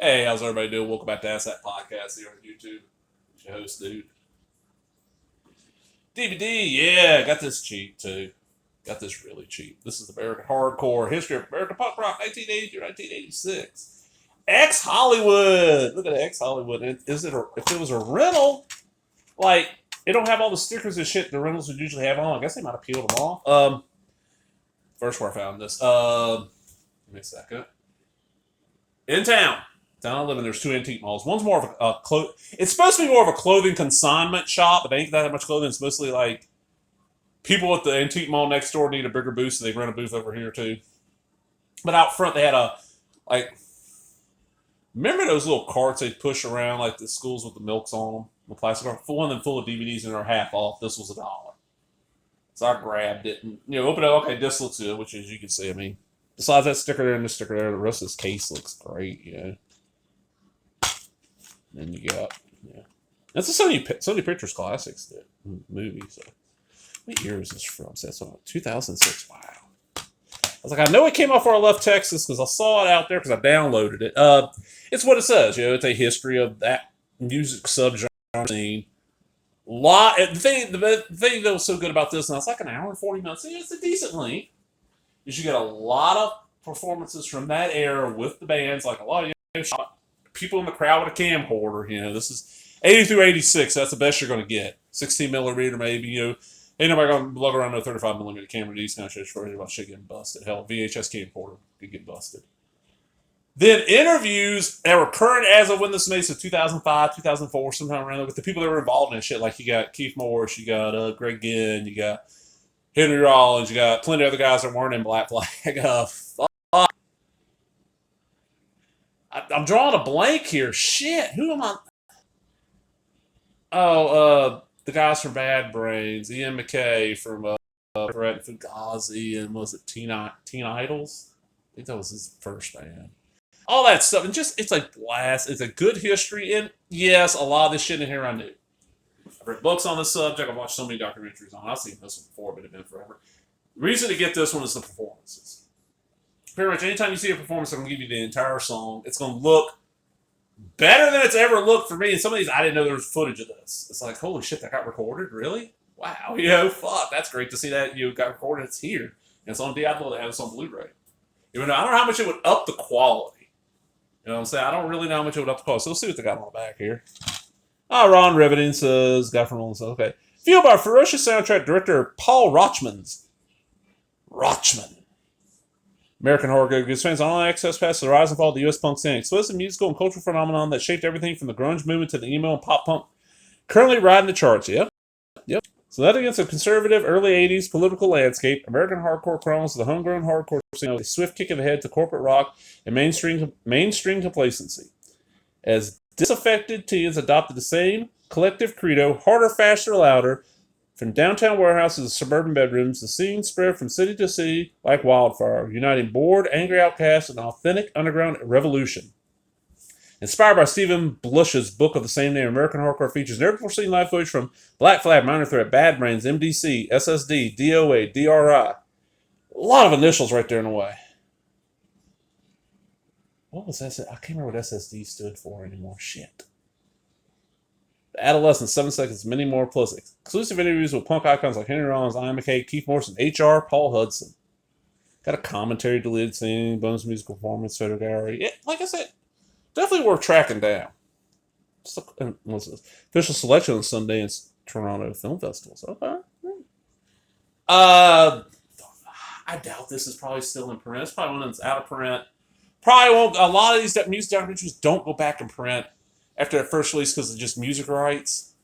Hey, how's everybody doing? Welcome back to Ask That Podcast here on YouTube. It's your host, dude. DVD, yeah, got this cheap too. Got this really cheap. This is American Hardcore History of American Punk Rock, 1980 to 1986. Ex Hollywood. Look at Ex Hollywood. Is it? If it was a rental, like it don't have all the stickers and shit the rentals would usually have on. I guess they might have peeled them off. First where I found this. Give me a second. In town. Down I live in, there's two antique malls. One's more of it's supposed to be more of a clothing consignment shop, but they ain't that much clothing. It's mostly like people at the antique mall next door need a bigger booth, so they rent a booth over here too. But out front they had a like remember those little carts they push around like the schools with the milks on them, the plastic cart? One of them full of DVDs and they're half off. This was $1. So I grabbed it and open it. Okay, this looks good, which is you can see. I mean, besides that sticker there and the sticker there, the rest of this case looks great. Then you got, that's a Sony Pictures Classics movie. So, what year is this from? So that's 2006. Wow. I was like, I know it came off where I left Texas because I saw it out there because I downloaded it. It's what it says. It's a history of that music subgenre scene. The thing that was so good about this, and it's like an hour and 40 minutes. It's a decent length. Is you get a lot of performances from that era with the bands, like a lot of people in the crowd with a camcorder. This is 80 through 86. That's the best you're going to get. 16 millimeter, maybe. Ain't nobody going to lug around no 35 millimeter camera. These kind of shit for about shit getting busted. Hell, VHS camcorder could get busted. Then interviews that were current as of when this was made, so 2005, 2004, sometime around there, with the people that were involved in shit. Like you got Keith Morris, you got Greg Ginn, you got Henry Rollins, you got plenty of other guys that weren't in Black Flag. I'm drawing a blank here. Shit, who am I? Oh, the guys from Bad Brains, Ian MacKaye from Brett Fugazi, and was it Teen Idols? I think that was his first band. All that stuff, and just it's like blast. It's a good history, and yes, a lot of this shit in here I knew. I've read books on this subject. I've watched so many documentaries on it. I've seen this one before, but it's been forever. The reason to get this one is the performances. Pretty much anytime you see a performance, I'm going to give you the entire song. It's going to look better than it's ever looked for me. And some of these, I didn't know there was footage of this. It's like, holy shit, that got recorded? Really? Wow. Fuck. That's great to see that got recorded. It's here. And it's on Diablo to have this on Blu-ray. Even though I don't know how much it would up the quality. You know what I'm saying? I don't really know how much it would up the quality. So let's see what they got on the back here. Ron Riveting says, guy from Rolling Stone. Okay. Fueled by ferocious soundtrack director Paul Rochman. American Horror gives fans online access pass to the rise and fall of the U.S. punk scene. Explosive musical and cultural phenomenon that shaped everything from the grunge movement to the emo and pop punk. Currently riding the charts. Yep. So that against a conservative early 80s political landscape, American Hardcore chronicles the homegrown hardcore scene with a swift kick of the head to corporate rock and mainstream complacency. As disaffected teens adopted the same collective credo, harder, faster, louder. From downtown warehouses to suburban bedrooms, the scene spread from city to city like wildfire, uniting bored, angry outcasts in an authentic underground revolution. Inspired by Stephen Blush's book of the same name, American Hardcore features never-before-seen live footage from Black Flag, Minor Threat, Bad Brains, MDC, SSD, DOA, DRI. A lot of initials right there in the way. What was SSD? I can't remember what SSD stood for anymore. Shit. The Adolescent, 7 Seconds, many more, plus exclusive interviews with punk icons like Henry Rollins, Ian MacKaye, Keith Morris, and H.R. Paul Hudson. Got a commentary, deleted scene, bonus musical performance, photo gallery. Yeah, like I said, definitely worth tracking down. What's this? Official selection on Sundance Toronto Film Festivals. Okay. I doubt this is probably still in print. It's probably one that's out of print. Probably won't. A lot of these music documentaries don't go back in print after the first release because of just music rights.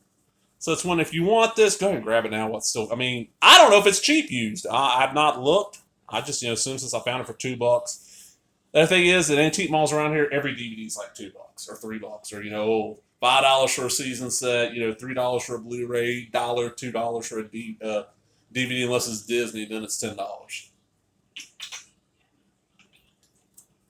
So it's one, if you want this, go ahead and grab it now. I mean, I don't know if it's cheap used. I've not looked. I just, assume since I found it for $2. The thing is, at antique malls around here, every DVD is like $2 or $3 or, $5 for a season set, $3 for a Blu-ray, $2 for a DVD, unless it's Disney, then it's $10.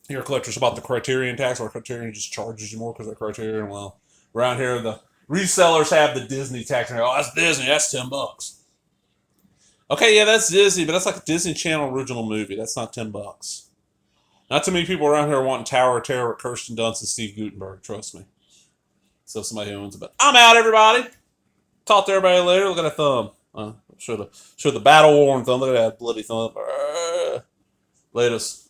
Your collectors about the Criterion tax, or Criterion just charges you more because of Criterion. Well, around here, the resellers have the Disney tax. And they're, that's Disney, that's $10. Okay, yeah, that's Disney, but that's like a Disney Channel original movie. That's not $10. Not too many people around here wanting Tower of Terror with Kirsten Dunst and Steve Guttenberg. Trust me. So somebody who owns it. But I'm out, everybody. Talk to everybody later. Look at that thumb. Show the battle worn thumb. Look at that bloody thumb. Latest.